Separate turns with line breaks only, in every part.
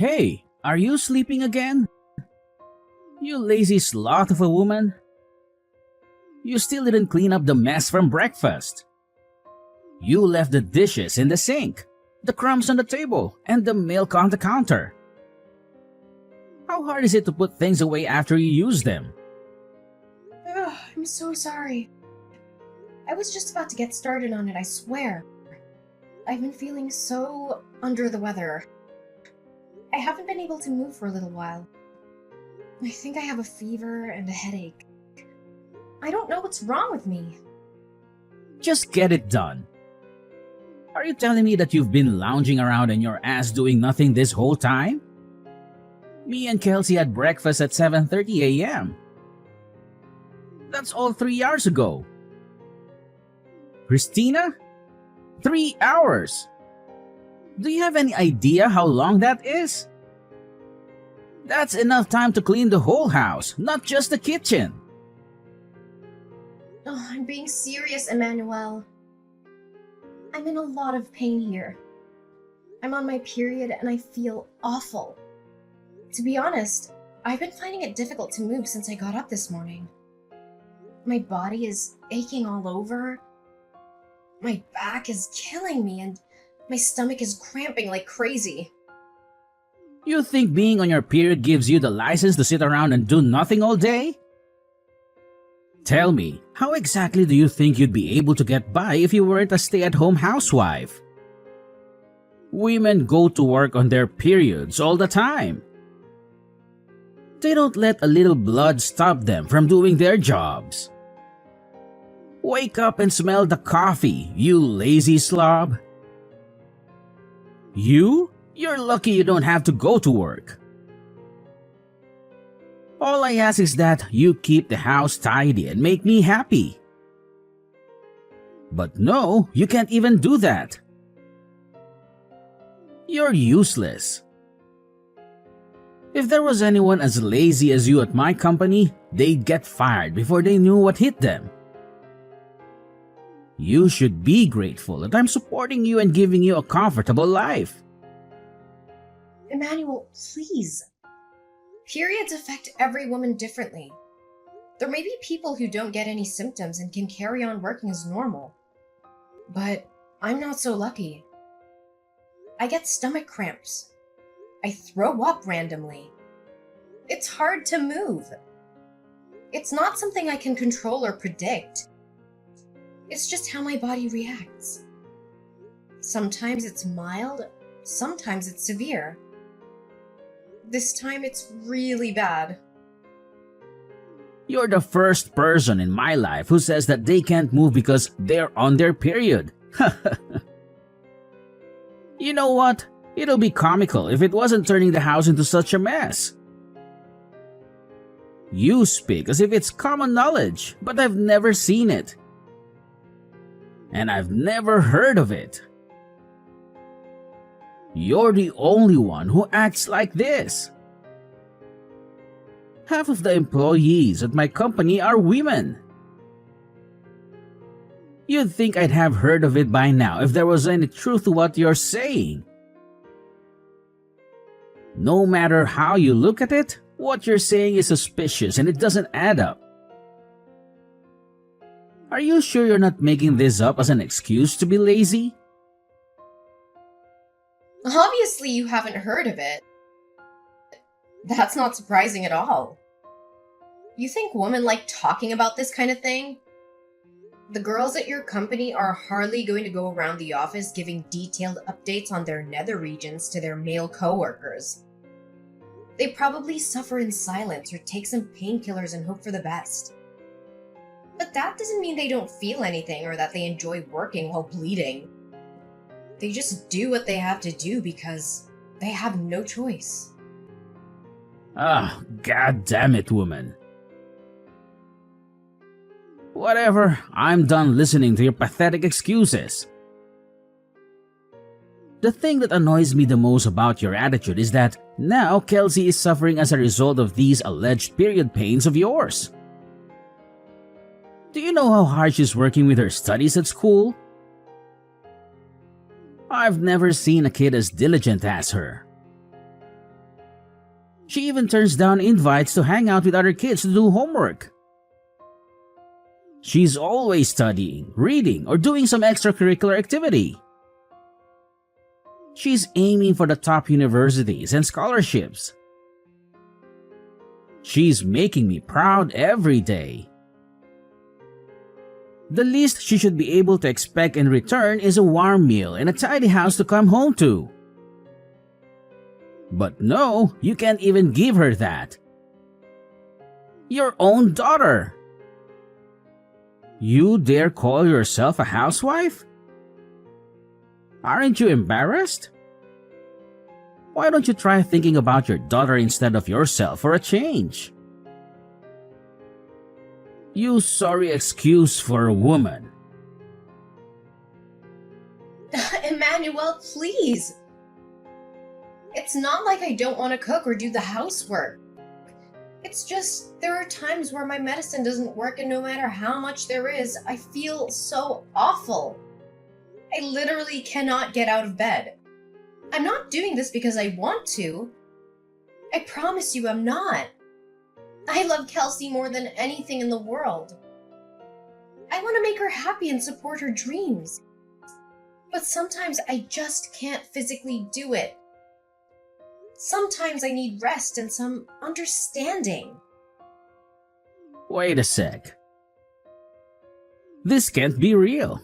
Hey, are you sleeping again? You lazy sloth of a woman. You still didn't clean up the mess from breakfast. You left the dishes in the sink, the crumbs on the table, and the milk on the counter. How hard is it to put things away after you use them?
Ugh, I'm so sorry. I was just about to get started on it, I swear. I've been feeling so under the weather. I haven't been able to move for a little while. I think I have a fever and a headache. I don't know what's wrong with me.
Just get it done. Are you telling me that you've been lounging around on your ass doing nothing this whole time? Me and Kelsey had breakfast at 7:30 a.m. That's all 3 hours ago. Christina? 3 hours! Do you have any idea how long that is? That's enough time to clean the whole house, not just the kitchen.
Oh, I'm being serious, Emmanuel. I'm in a lot of pain here. I'm on my period and I feel awful. To be honest, I've been finding it difficult to move since I got up this morning. My body is aching all over. My back is killing me and my stomach is cramping like crazy.
You think being on your period gives you the license to sit around and do nothing all day? Tell me, how exactly do you think you'd be able to get by if you weren't a stay-at-home housewife? Women go to work on their periods all the time. They don't let a little blood stop them from doing their jobs. Wake up and smell the coffee, you lazy slob. You're lucky you don't have to go to work. All I ask is that you keep the house tidy and make me happy. But no, you can't even do that. You're useless. If there was anyone as lazy as you at my company, they'd get fired before they knew what hit them. You should be grateful that I'm supporting you and giving you a comfortable life.
Emmanuel, please. Periods affect every woman differently. There may be people who don't get any symptoms and can carry on working as normal. But I'm not so lucky. I get stomach cramps. I throw up randomly. It's hard to move. It's not something I can control or predict. It's just how my body reacts. Sometimes it's mild, sometimes it's severe. This time it's really bad.
You're the first person in my life who says that they can't move because they're on their period. You know what? It'll be comical if it wasn't turning the house into such a mess. You speak as if it's common knowledge, but I've never seen it. And I've never heard of it. You're the only one who acts like this. Half of the employees at my company are women. You'd think I'd have heard of it by now if there was any truth to what you're saying. No matter how you look at it, what you're saying is suspicious and it doesn't add up. Are you sure you're not making this up as an excuse to be lazy?
Obviously, you haven't heard of it. That's not surprising at all. You think women like talking about this kind of thing? The girls at your company are hardly going to go around the office giving detailed updates on their nether regions to their male coworkers. They probably suffer in silence or take some painkillers and hope for the best. But that doesn't mean they don't feel anything or that they enjoy working while bleeding. They just do what they have to do because they have no choice.
Ah, god damn it, woman. Whatever, I'm done listening to your pathetic excuses. The thing that annoys me the most about your attitude is that now Kelsey is suffering as a result of these alleged period pains of yours. Do you know how hard she's working with her studies at school? I've never seen a kid as diligent as her. She even turns down invites to hang out with other kids to do homework. She's always studying, reading, or doing some extracurricular activity. She's aiming for the top universities and scholarships. She's making me proud every day. The least she should be able to expect in return is a warm meal and a tidy house to come home to. But no, you can't even give her that. Your own daughter. You dare call yourself a housewife? Aren't you embarrassed? Why don't you try thinking about your daughter instead of yourself for a change? You sorry excuse for a woman.
Emmanuel, please. It's not like I don't want to cook or do the housework. It's just there are times where my medicine doesn't work, and no matter how much there is, I feel so awful. I literally cannot get out of bed. I'm not doing this because I want to. I promise you I'm not. I love Kelsey more than anything in the world. I want to make her happy and support her dreams. But sometimes I just can't physically do it. Sometimes I need rest and some understanding.
Wait a sec. This can't be real.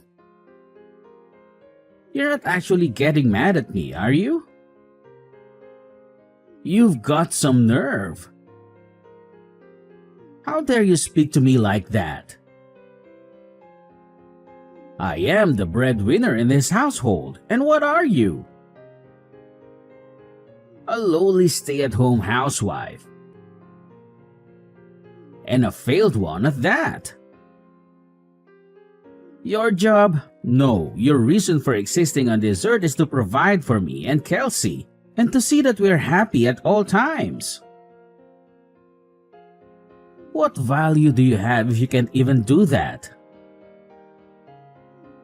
You're not actually getting mad at me, are you? You've got some nerve. How dare you speak to me like that? I am the breadwinner in this household, and what are you? A lowly stay-at-home housewife. And a failed one at that. Your job? No, your reason for existing on this earth is to provide for me and Kelsey, and to see that we're happy at all times. What value do you have if you can't even do that?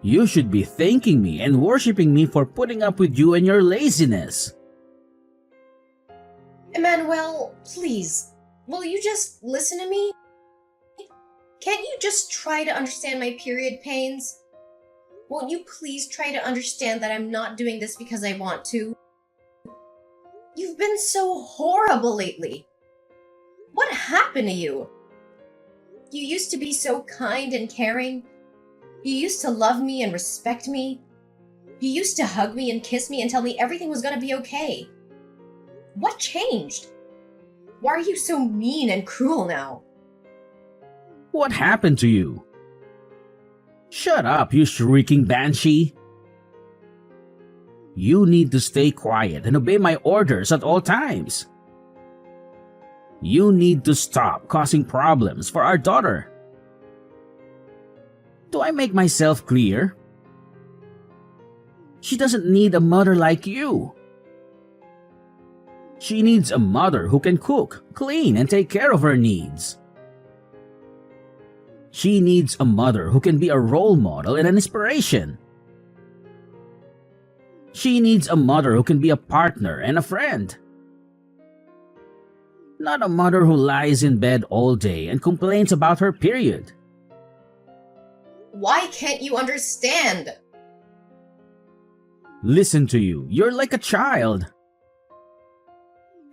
You should be thanking me and worshiping me for putting up with you and your laziness.
Emmanuel, please, will you just listen to me? Can't you just try to understand my period pains? Won't you please try to understand that I'm not doing this because I want to? You've been so horrible lately. What happened to you? You used to be so kind and caring. You used to love me and respect me. You used to hug me and kiss me and tell me everything was gonna be okay. What changed? Why are you so mean and cruel now?
What happened to you? Shut up, you shrieking banshee. You need to stay quiet and obey my orders at all times. You need to stop causing problems for our daughter. Do I make myself clear? She doesn't need a mother like you. She needs a mother who can cook, clean, and take care of her needs. She needs a mother who can be a role model and an inspiration. She needs a mother who can be a partner and a friend. Not a mother who lies in bed all day and complains about her period.
Why can't you understand?
Listen to you, you're like a child.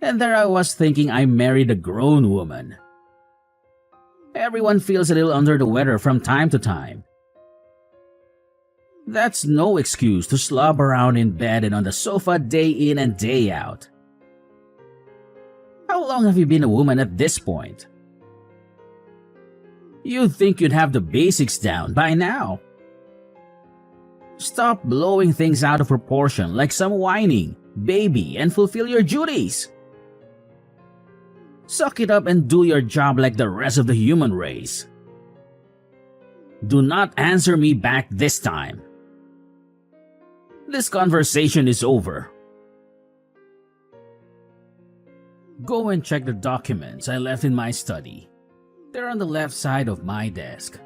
And there I was thinking I married a grown woman. Everyone feels a little under the weather from time to time. That's no excuse to slob around in bed and on the sofa day in and day out. How long have you been a woman at this point? You'd think you'd have the basics down by now. Stop blowing things out of proportion like some whining baby and fulfill your duties. Suck it up and do your job like the rest of the human race. Do not answer me back this time. This conversation is over. Go and check the documents I left in my study. They're on the left side of my desk.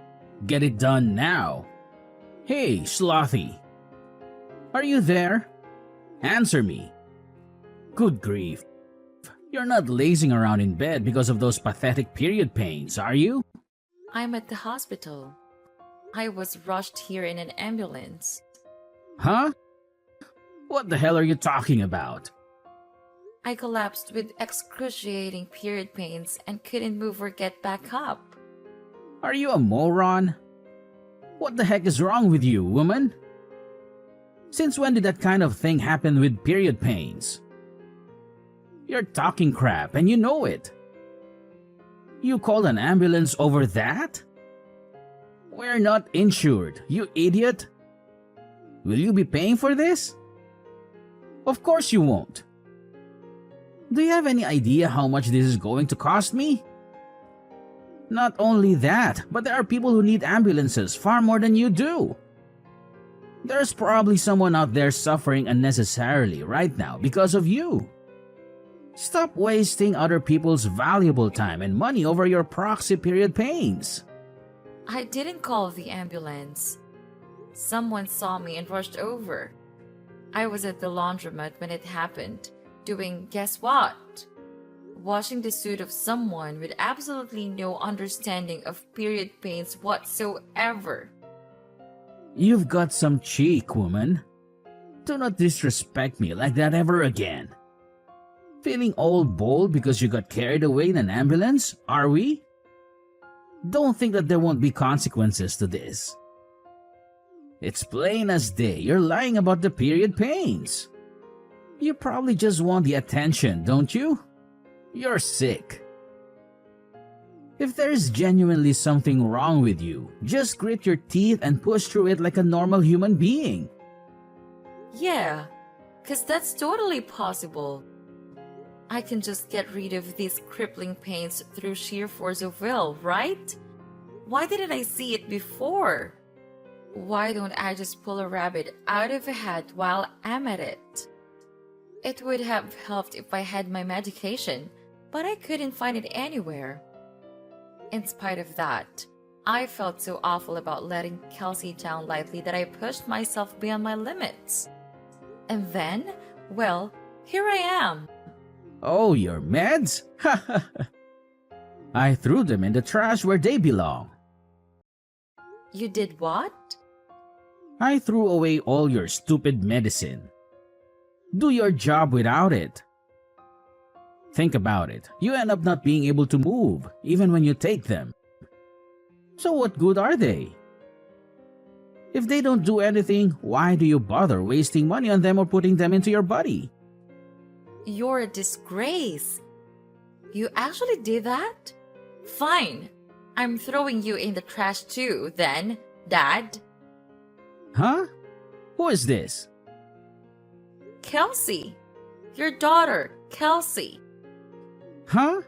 Get it done now. Hey, Slothy. Are you there? Answer me. Good grief. You're not lazing around in bed because of those pathetic period pains, are you?
I'm at the hospital. I was rushed here in an ambulance.
Huh? What the hell are you talking about?
I collapsed with excruciating period pains and couldn't move or get back up.
Are you a moron? What the heck is wrong with you, woman? Since when did that kind of thing happen with period pains? You're talking crap and you know it. You called an ambulance over that? We're not insured, you idiot. Will you be paying for this? Of course you won't. Do you have any idea how much this is going to cost me? Not only that, but there are people who need ambulances far more than you do. There's probably someone out there suffering unnecessarily right now because of you. Stop wasting other people's valuable time and money over your proxy period pains.
I didn't call the ambulance. Someone saw me and rushed over. I was at the laundromat when it happened, doing guess what? Washing the suit of someone with absolutely no understanding of period pains whatsoever.
You've got some cheek, woman. Do not disrespect me like that ever again. Feeling all bold because you got carried away in an ambulance, are we? Don't think that there won't be consequences to this. It's plain as day you're lying about the period pains. You probably just want the attention, don't you? You're sick. If there's genuinely something wrong with you, just grit your teeth and push through it like a normal human being.
Yeah, 'cause that's totally possible. I can just get rid of these crippling pains through sheer force of will, right? Why didn't I see it before? Why don't I just pull a rabbit out of a hat while I'm at it? It would have helped if I had my medication, but I couldn't find it anywhere. In spite of that, I felt so awful about letting Kelsey down lightly that I pushed myself beyond my limits. And then, well, here I am.
Oh, your meds? I threw them in the trash where they belong.
You did what?
I threw away all your stupid medicine. Do your job without it. Think about it. You end up not being able to move, even when you take them. So what good are they? If they don't do anything, why do you bother wasting money on them or putting them into your body?
You're a disgrace. You actually did that? Fine. I'm throwing you in the trash too, then, Dad.
Huh? Who is this?
Kelsey. Your daughter, Kelsey.
Huh?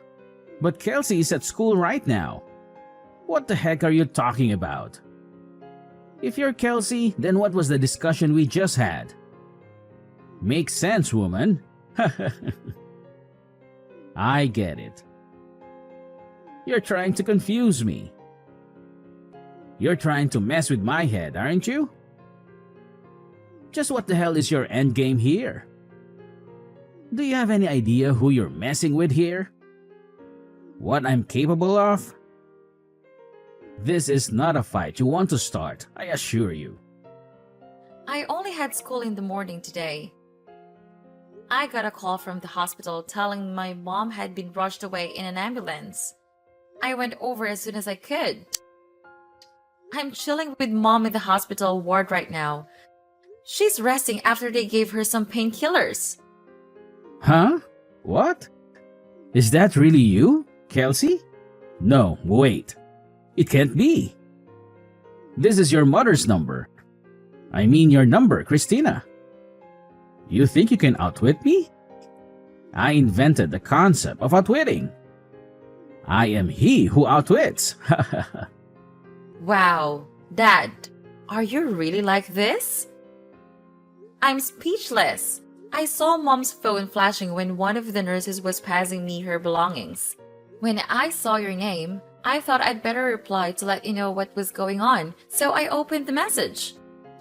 But Kelsey is at school right now. What the heck are you talking about? If you're Kelsey, then what was the discussion we just had? Makes sense, woman. I get it. You're trying to confuse me. You're trying to mess with my head, aren't you? Just what the hell is your endgame here? Do you have any idea who you're messing with here? What I'm capable of? This is not a fight you want to start, I assure you.
I only had school in the morning today. I got a call from the hospital telling my mom had been rushed away in an ambulance. I went over as soon as I could. I'm chilling with Mom in the hospital ward right now. She's resting after they gave her some painkillers.
Huh? What? Is that really you, Kelsey? No, wait. It can't be. This is your mother's number. I mean your number, Christina. You think you can outwit me? I invented the concept of outwitting. I am he who outwits.
Wow, Dad, are you really like this? I'm speechless. I saw Mom's phone flashing when one of the nurses was passing me her belongings. When I saw your name, I thought I'd better reply to let you know what was going on, so I opened the message.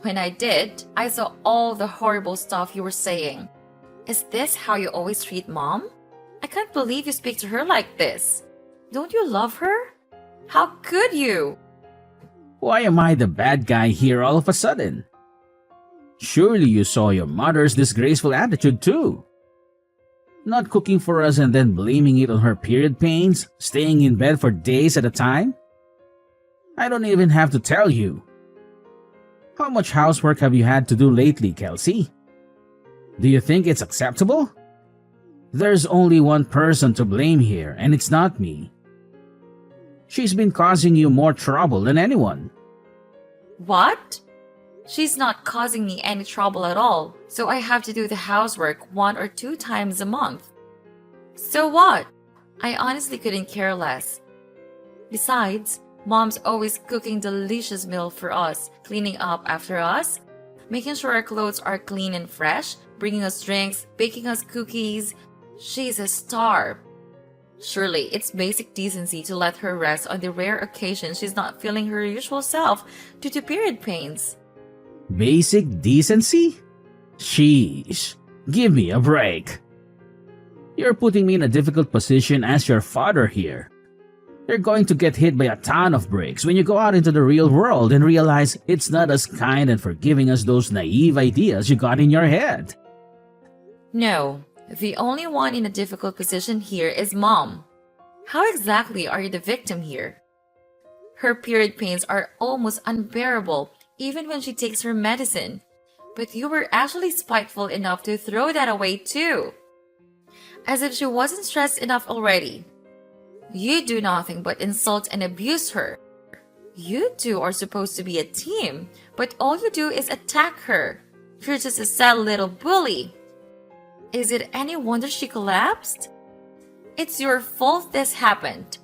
When I did, I saw all the horrible stuff you were saying. Is this how you always treat Mom? I can't believe you speak to her like this. Don't you love her? How could you?
Why am I the bad guy here all of a sudden? Surely you saw your mother's disgraceful attitude too. Not cooking for us and then blaming it on her period pains, staying in bed for days at a time? I don't even have to tell you. How much housework have you had to do lately, Kelsey? Do you think it's acceptable? There's only one person to blame here, and it's not me. She's been causing you more trouble than anyone.
What? She's not causing me any trouble at all, so I have to do the housework 1 or 2 times a month. So what? I honestly couldn't care less. Besides, Mom's always cooking delicious meal for us, cleaning up after us, making sure our clothes are clean and fresh, bringing us drinks, baking us cookies. She's a star. Surely, it's basic decency to let her rest on the rare occasion she's not feeling her usual self due to period pains.
Basic decency? Sheesh. Give me a break. You're putting me in a difficult position as your father here. You're going to get hit by a ton of bricks when you go out into the real world and realize it's not as kind and forgiving as those naive ideas you got in your head.
No, the only one in a difficult position here is Mom. How exactly are you the victim here? Her period pains are almost unbearable even when she takes her medicine. But you were actually spiteful enough to throw that away too. As if she wasn't stressed enough already. You do nothing but insult and abuse her. You two are supposed to be a team, but all you do is attack her. You're just a sad little bully. Is it any wonder she collapsed? It's your fault this happened.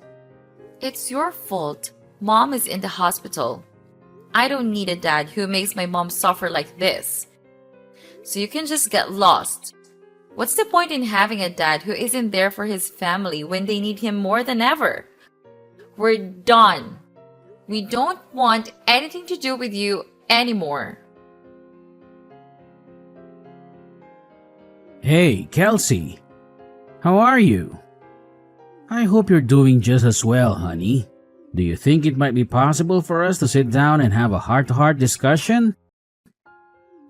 It's your fault. Mom is in the hospital. I don't need a dad who makes my mom suffer like this. So you can just get lost. What's the point in having a dad who isn't there for his family when they need him more than ever? We're done. We don't want anything to do with you anymore.
Hey, Kelsey. How are you? I hope you're doing just as well, honey. Do you think it might be possible for us to sit down and have a heart-to-heart discussion?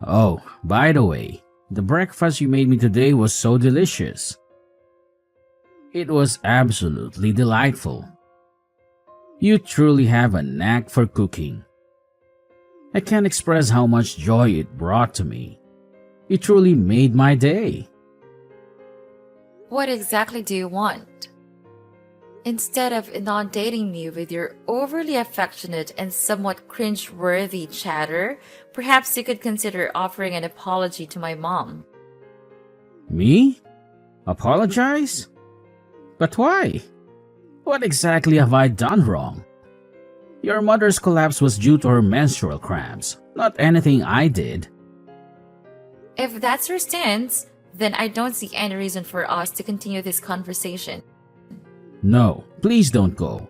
Oh, by the way, the breakfast you made me today was so delicious. It was absolutely delightful. You truly have a knack for cooking. I can't express how much joy it brought to me. You truly made my day.
What exactly do you want? Instead of inundating me with your overly affectionate and somewhat cringe-worthy chatter, perhaps you could consider offering an apology to my mom.
Me? Apologize? But why? What exactly have I done wrong? Your mother's collapse was due to her menstrual cramps, not anything I did.
If that's your stance, then I don't see any reason for us to continue this conversation.
No, please don't go.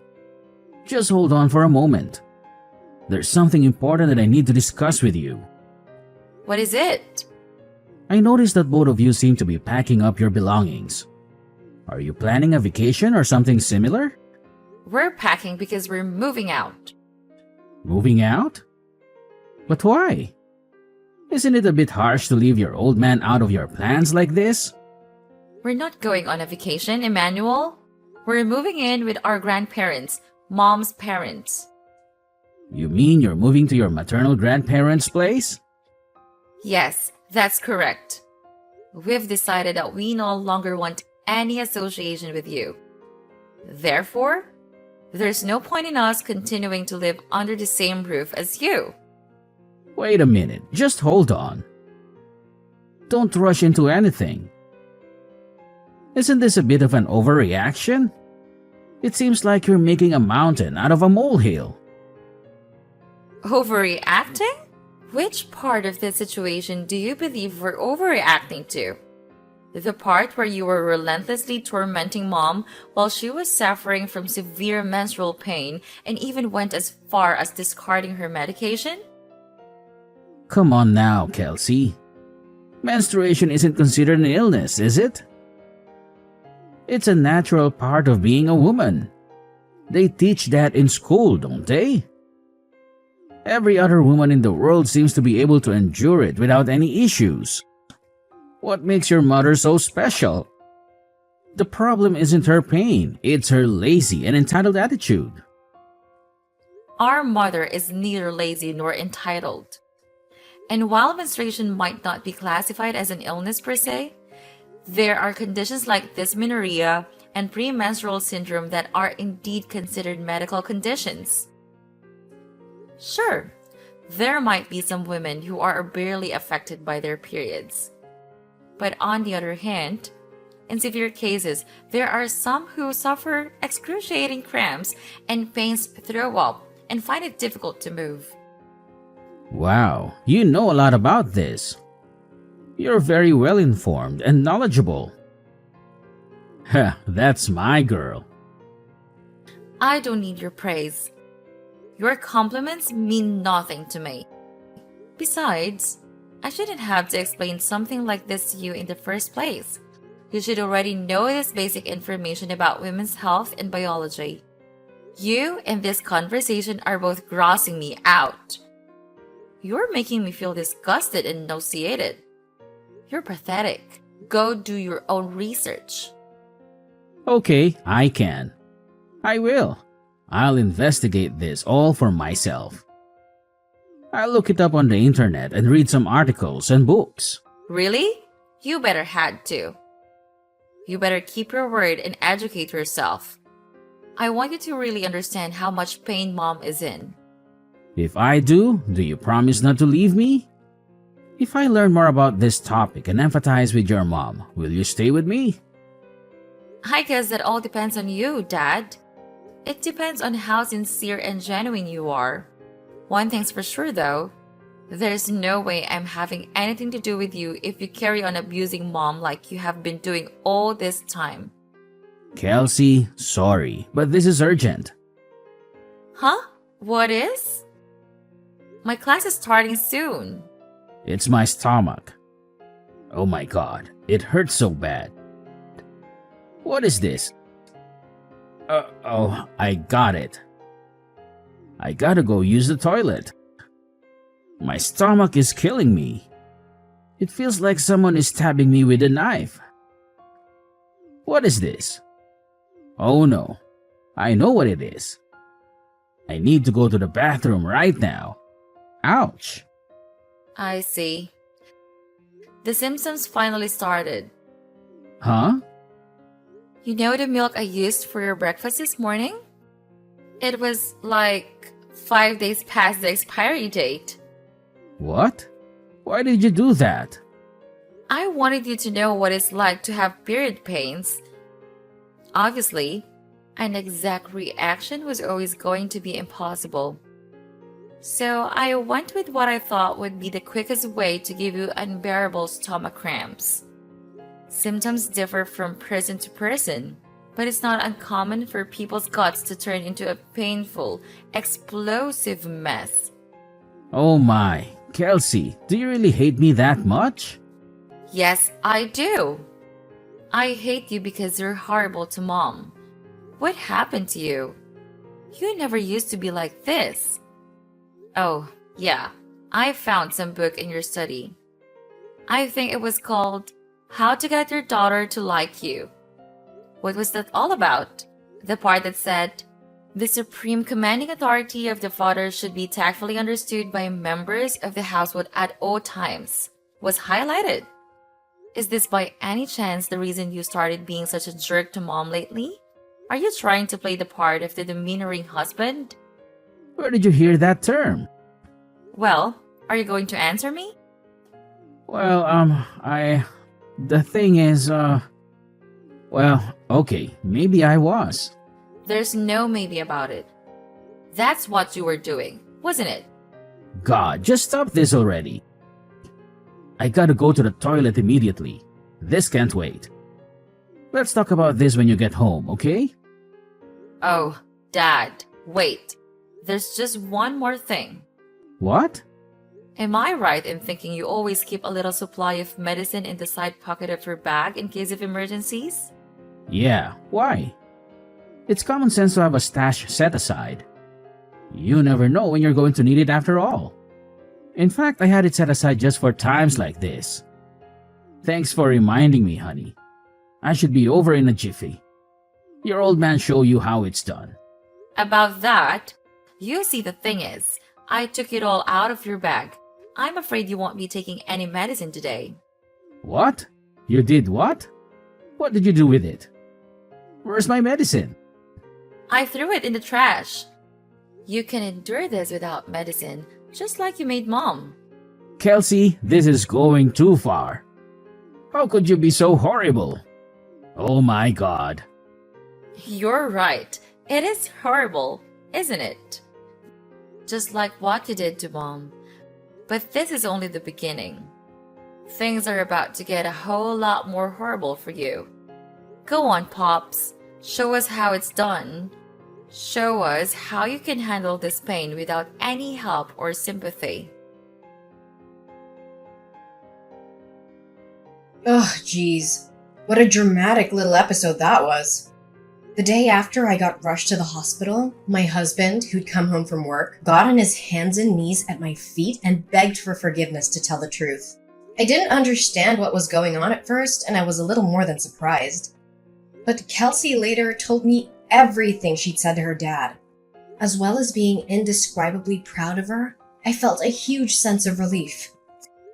Just hold on for a moment. There's something important that I need to discuss with you.
What is it?
I noticed that both of you seem to be packing up your belongings. Are you planning a vacation or something similar?
We're packing because we're moving out.
Moving out? But why? Isn't it a bit harsh to leave your old man out of your plans like this?
We're not going on a vacation, Emmanuel. We're moving in with our grandparents, Mom's parents.
You mean you're moving to your maternal grandparents' place?
Yes, that's correct. We've decided that we no longer want any association with you. Therefore, there's no point in us continuing to live under the same roof as you.
Wait a minute, just hold on. Don't rush into anything. Isn't this a bit of an overreaction? It seems like you're making a mountain out of a molehill.
Overreacting? Which part of the situation do you believe we're overreacting to? The part where you were relentlessly tormenting Mom while she was suffering from severe menstrual pain and even went as far as discarding her medication?
Come on now, Kelsey. Menstruation isn't considered an illness, is it? It's a natural part of being a woman. They teach that in school, don't they? Every other woman in the world seems to be able to endure it without any issues. What makes your mother so special? The problem isn't her pain, it's her lazy and entitled attitude.
Our mother is neither lazy nor entitled. And while menstruation might not be classified as an illness per se, there are conditions like dysmenorrhea and premenstrual syndrome that are indeed considered medical conditions. Sure, there might be some women who are barely affected by their periods. But on the other hand, in severe cases, there are some who suffer excruciating cramps and pains throw up and find it difficult to move.
Wow, you know a lot about this. You're very well informed and knowledgeable. Heh, that's my girl.
I don't need your praise. Your compliments mean nothing to me. Besides, I shouldn't have to explain something like this to you in the first place. You should already know this basic information about women's health and biology. You and this conversation are both grossing me out. You're making me feel disgusted and nauseated. You're pathetic. Go do your own research.
Okay, I can. I will. I'll investigate this all for myself. I'll look it up on the internet and read some articles and books.
Really? You better had to. You better keep your word and educate yourself. I want you to really understand how much pain Mom is in.
If I do you promise not to leave me? If I learn more about this topic and empathize with your mom, will you stay with me?
I guess that all depends on you, Dad. It depends on how sincere and genuine you are. One thing's for sure though, there's no way I'm having anything to do with you if you carry on abusing Mom like you have been doing all this time.
Kelsey, sorry, but this is urgent.
Huh? What is? My class is starting soon.
It's my stomach. Oh my god, it hurts so bad. What is this? Oh, I got it. I gotta go use the toilet. My stomach is killing me. It feels like someone is stabbing me with a knife. What is this? Oh no, I know what it is. I need to go to the bathroom right now. Ouch.
I see. The symptoms finally started.
Huh?
You know the milk I used for your breakfast this morning? It was like 5 days past the expiry date.
What? Why did you do that?
I wanted you to know what it's like to have period pains. Obviously, an exact reaction was always going to be impossible. So I went with what I thought would be the quickest way to give you unbearable stomach cramps. Symptoms differ from person to person, but it's not uncommon for people's guts to turn into a painful, explosive mess.
Oh my, Kelsey, do you really hate me that much?
Yes, I do. I hate you because you're horrible to Mom. What happened to you? You never used to be like this. Oh, yeah, I found some book in your study. I think it was called How to Get Your Daughter to Like You. What was that all about? The part that said, the supreme commanding authority of the father should be tactfully understood by members of the household at all times, was highlighted. Is this by any chance the reason you started being such a jerk to Mom lately? Are you trying to play the part of the demeanoring husband?
Where did you hear that term?
Well, are you going to answer me?
Well, the thing is, well, okay, maybe I was.
There's no maybe about it. That's what you were doing, wasn't it?
God, just stop this already. I gotta go to the toilet immediately. This can't wait. Let's talk about this when you get home, okay?
Oh, Dad, wait. There's just one more thing.
What?
Am I right in thinking you always keep a little supply of medicine in the side pocket of your bag in case of emergencies?
Yeah, why? It's common sense to have a stash set aside. You never know when you're going to need it after all. In fact, I had it set aside just for times like this. Thanks for reminding me, honey. I should be over in a jiffy. Your old man show you how it's done.
About that, you see, the thing is, I took it all out of your bag. I'm afraid you won't be taking any medicine today.
What? You did what? What did you do with it? Where's my medicine?
I threw it in the trash. You can endure this without medicine, just like you made Mom.
Kelsey, this is going too far. How could you be so horrible? Oh my God.
You're right. It is horrible, isn't it? Just like what you did to Mom. But this is only the beginning. Things are about to get a whole lot more horrible for you. Go on, Pops. Show us how it's done. Show us how you can handle this pain without any help or sympathy.
Ugh, geez. What a dramatic little episode that was. The day after I got rushed to the hospital, my husband, who'd come home from work, got on his hands and knees at my feet and begged for forgiveness, to tell the truth. I didn't understand what was going on at first, and I was a little more than surprised. But Kelsey later told me everything she'd said to her dad. As well as being indescribably proud of her, I felt a huge sense of relief.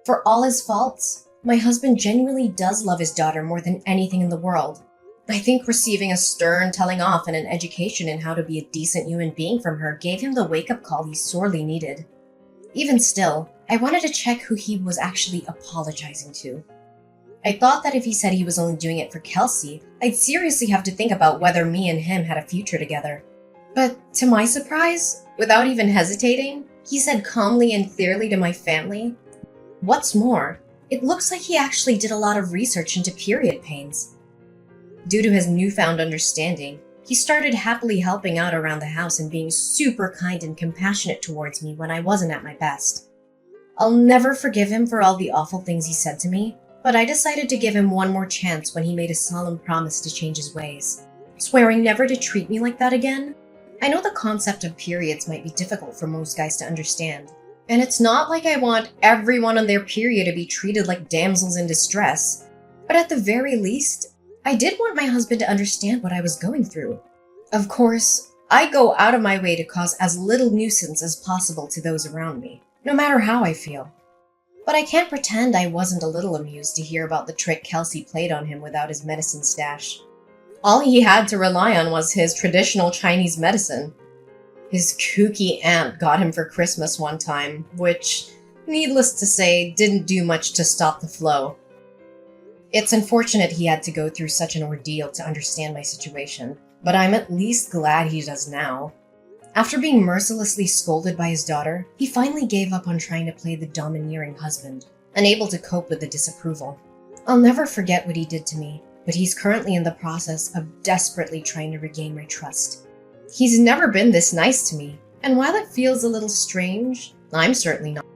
For all his faults, my husband genuinely does love his daughter more than anything in the world. I think receiving a stern telling off and an education in how to be a decent human being from her gave him the wake-up call he sorely needed. Even still, I wanted to check who he was actually apologizing to. I thought that if he said he was only doing it for Kelsey, I'd seriously have to think about whether me and him had a future together. But to my surprise, without even hesitating, he said calmly and clearly to my family, "What's more, it looks like he actually did a lot of research into period pains." Due to his newfound understanding, he started happily helping out around the house and being super kind and compassionate towards me when I wasn't at my best. I'll never forgive him for all the awful things he said to me, but I decided to give him one more chance when he made a solemn promise to change his ways, swearing never to treat me like that again. I know the concept of periods might be difficult for most guys to understand, and it's not like I want everyone on their period to be treated like damsels in distress, but at the very least, I did want my husband to understand what I was going through. Of course, I go out of my way to cause as little nuisance as possible to those around me, no matter how I feel. But I can't pretend I wasn't a little amused to hear about the trick Kelsey played on him without his medicine stash. All he had to rely on was his traditional Chinese medicine. His kooky aunt got him for Christmas one time, which, needless to say, didn't do much to stop the flow. It's unfortunate he had to go through such an ordeal to understand my situation, but I'm at least glad he does now. After being mercilessly scolded by his daughter, he finally gave up on trying to play the domineering husband, unable to cope with the disapproval. I'll never forget what he did to me, but he's currently in the process of desperately trying to regain my trust. He's never been this nice to me, and while it feels a little strange, I'm certainly not